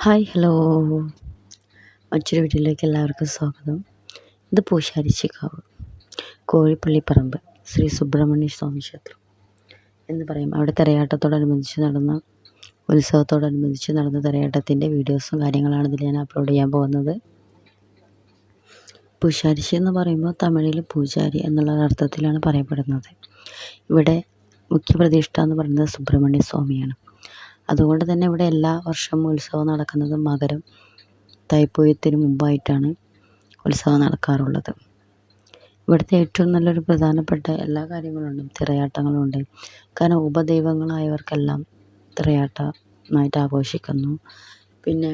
Hi hello മറ്റൊരു വീഡിയോയിലേക്ക് എല്ലാവർക്കും സ്വാഗതം. ഇത് പൂശാരിച്ചിക്കാവ് കോഴിപ്പള്ളിപ്പറമ്പ് ശ്രീ സുബ്രഹ്മണ്യ സ്വാമി ക്ഷേത്രം എന്ന് പറയും. അവിടെ ഉത്സവത്തോടനുബന്ധിച്ച് നടന്ന തിരയാട്ടത്തിൻ്റെ വീഡിയോസും കാര്യങ്ങളാണ് ഇതിൽ ഞാൻ അപ്ലോഡ് ചെയ്യാൻ പോകുന്നത്. പൂശാരിശി എന്ന് പറയുമ്പോൾ തമിഴിൽ പൂജാരി എന്നുള്ള അർത്ഥത്തിലാണ് പറയപ്പെടുന്നത്. ഇവിടെ മുഖ്യപ്രതിഷ്ഠ എന്ന് പറയുന്നത് സുബ്രഹ്മണ്യ സ്വാമിയാണ്. അതുകൊണ്ട് തന്നെ ഇവിടെ എല്ലാ വർഷവും ഉത്സവം നടക്കുന്നത് മകരം തൈപ്പൂയത്തിന് മുമ്പായിട്ടാണ് ഉത്സവം നടക്കാറുള്ളത്. ഇവിടുത്തെ ഏറ്റവും നല്ലൊരു പ്രധാനപ്പെട്ട എല്ലാ കാര്യങ്ങളുണ്ട്. തിറയാട്ടങ്ങളുണ്ട്. കാരണം ഉപദൈവങ്ങളായവർക്കെല്ലാം തിറയാട്ടമായിട്ട് ആഘോഷിക്കുന്നു. പിന്നെ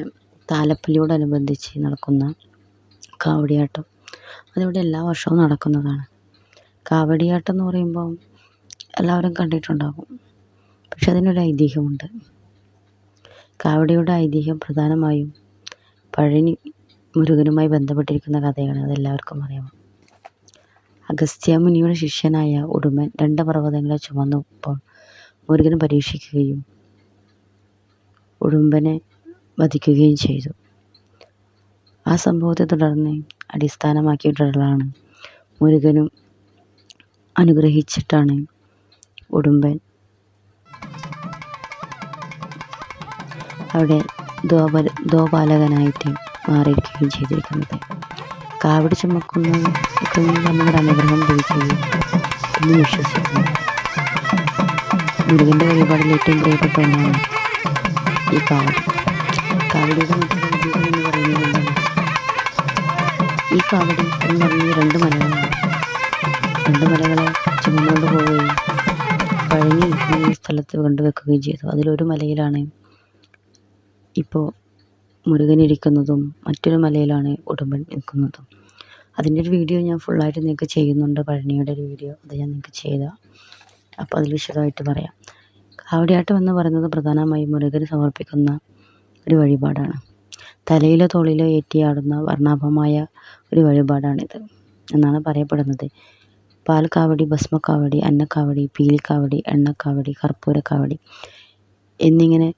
താലപ്പൊലിയോടനുബന്ധിച്ച് നടക്കുന്ന കാവടിയാട്ടം അതിവിടെ എല്ലാ വർഷവും നടക്കുന്നതാണ്. കാവടിയാട്ടം എന്ന് പറയുമ്പോൾ എല്ലാവരും കണ്ടിട്ടുണ്ടാകും. പക്ഷെ അതിനൊരു ഐതിഹ്യമുണ്ട്. കാവടിയുടെ ഐതിഹ്യം പ്രധാനമായും പഴനി മുരുകനുമായി ബന്ധപ്പെട്ടിരിക്കുന്ന കഥയാണ്. അതെല്ലാവർക്കും അറിയാം. അഗസ്ത്യ മുനിയുടെ ശിഷ്യനായ ഉടുമ്പൻ 2 പർവ്വതങ്ങളെ ചുമന്നപ്പോൾ മുരുകൻ പരീക്ഷിക്കുകയും ഉടുമ്പനെ വധിക്കുകയും ചെയ്തു. ആ സംഭവത്തെ തുടർന്ന് അടിസ്ഥാനമാക്കിയിട്ടുള്ളതാണ് മുരുകനും അനുഗ്രഹിച്ചിട്ടാണ് ഉടുമ്പൻ അവിടെ ദ്വാപാലകനായിട്ട് മാറിയിരിക്കുകയും ചെയ്തിരിക്കുന്നത്. കാവടി ചുമക്കുന്നത് നമുക്കൊരു അനുഗ്രഹം ലഭിക്കുകയും എന്ന് വിശ്വസിക്കുന്നു. മുരുകൻ്റെ വഴിപാടിൽ ഏറ്റവും പ്രിയപ്പെട്ട ഒന്നാണ് ഈ കാവടി. കാവടിയുടെ മറ്റൊരു ഐതിഹ്യം എന്ന് പറയുന്നത് ഈ കാവടി എന്ന് പറഞ്ഞ 2 മലകളാണ്. 2 മലകളെ ചുമന്നുകൊണ്ട് പോവുകയും പഴനി ഈ സ്ഥലത്ത് കൊണ്ടുവെക്കുകയും ചെയ്തു. അതിലൊരു മലയിലാണ് ഇപ്പോൾ മുരുകനിരിക്കുന്നതും മറ്റൊരു മലയിലാണ് ഉടുമ്പൻ നിൽക്കുന്നതും. അതിൻ്റെ ഒരു വീഡിയോ ഞാൻ ഫുള്ളായിട്ട് നിങ്ങൾക്ക് ചെയ്യുന്നുണ്ട്. പഴനിയുടെ ഒരു വീഡിയോ അത് ഞാൻ നിങ്ങൾക്ക് ചെയ്താൽ അപ്പോൾ അതിൽ വിശദമായിട്ട് പറയാം. കാവടിയാട്ടം എന്ന് പറയുന്നത് പ്രധാനമായും മുരുകന് സമർപ്പിക്കുന്ന ഒരു വഴിപാടാണ്. തലയിലോ തോളിലോ ഏറ്റിയാടുന്ന വർണ്ണാഭമായ ഒരു വഴിപാടാണിത് എന്നാണ് പറയപ്പെടുന്നത്. പാൽക്കാവടി, ഭസ്മക്കാവടി, അന്നക്കാവടി, പീലിക്കാവടി, എണ്ണക്കാവടി, കർപ്പൂരക്കാവടി എന്നിങ്ങനെ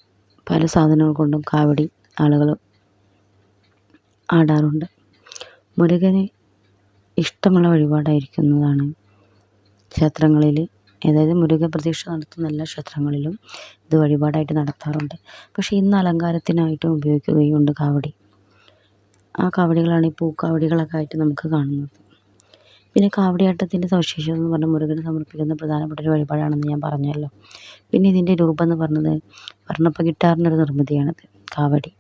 പല സാധനങ്ങൾ കൊണ്ടും കാവടി ആളുകൾ ആടാറുണ്ട്. മുരുകന് ഇഷ്ടമുള്ള വഴിപാടായിരിക്കുന്നതാണ് ക്ഷേത്രങ്ങളിൽ, അതായത് മുരുക പ്രതിഷ്ഠ നടത്തുന്ന എല്ലാ ക്ഷേത്രങ്ങളിലും ഇത് വഴിപാടായിട്ട് നടത്താറുണ്ട്. പക്ഷേ ഇന്ന് അലങ്കാരത്തിനായിട്ടും ഉപയോഗിക്കുകയുണ്ട് കാവടി. ആ കാവടികളാണ് ഈ പൂക്കാവടികളൊക്കെ ആയിട്ട് നമുക്ക് കാണുന്നത്. പിന്നെ കാവടിയാട്ടത്തിൻ്റെ സവിശേഷത എന്ന് പറഞ്ഞാൽ മുരുകന് സമർപ്പിക്കുന്ന പ്രധാനപ്പെട്ട ഒരു വഴിപാടാണെന്ന് ഞാൻ പറഞ്ഞല്ലോ. പിന്നെ ഇതിൻ്റെ രൂപം എന്ന് പറഞ്ഞത് വർണ്ണപ്പകിട്ടാറിനൊരു നിർമ്മിതിയാണിത് കാവടി.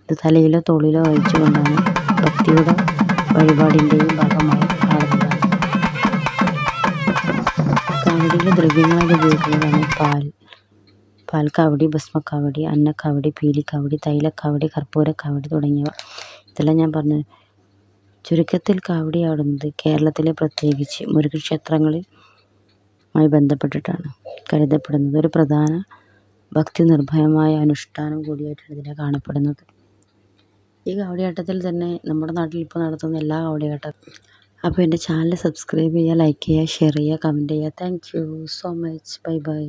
ഇത് തലയിലോ തോളിലോ വഹിച്ചുകൊണ്ടാണ് ഭക്തിയുടെ വഴിപാടിൻ്റെയും ഭാഗമായി ആടുന്നതാണ്. കാവടിയിലെ ദ്രവ്യങ്ങളായിട്ട് ഉപയോഗിക്കുന്നതാണ് പാൽക്കാവടി, ഭസ്മക്കാവടി, അന്നക്കാവടി, പീലിക്കാവടി, തൈലക്കാവടി, കർപ്പൂരക്കാവടി തുടങ്ങിയവ. ഇതെല്ലാം ഞാൻ പറഞ്ഞത് ചുരുക്കത്തിൽ കാവടിയാടുന്നത് കേരളത്തിലെ പ്രത്യേകിച്ച് മുരുകൻ ക്ഷേത്രങ്ങളുമായി ബന്ധപ്പെട്ടിട്ടാണ് കരുതപ്പെടുന്നത്. ഒരു പ്രധാന ഭക്തി നിർഭയമായ അനുഷ്ഠാനം കൂടിയായിട്ടാണ് ഇതിനെ കാണപ്പെടുന്നത്. ഈ കാവടിയാട്ടത്തിൽ തന്നെ നമ്മുടെ നാട്ടിൽ ഇപ്പോൾ നടത്തുന്ന എല്ലാ കാവടിയാട്ടം. അപ്പോൾ എൻ്റെ ചാനൽ സബ്സ്ക്രൈബ് ചെയ്യുക, ലൈക്ക് ചെയ്യുക, ഷെയർ ചെയ്യുക, കമൻറ്റ് ചെയ്യുക. Thank you so much. Bye bye.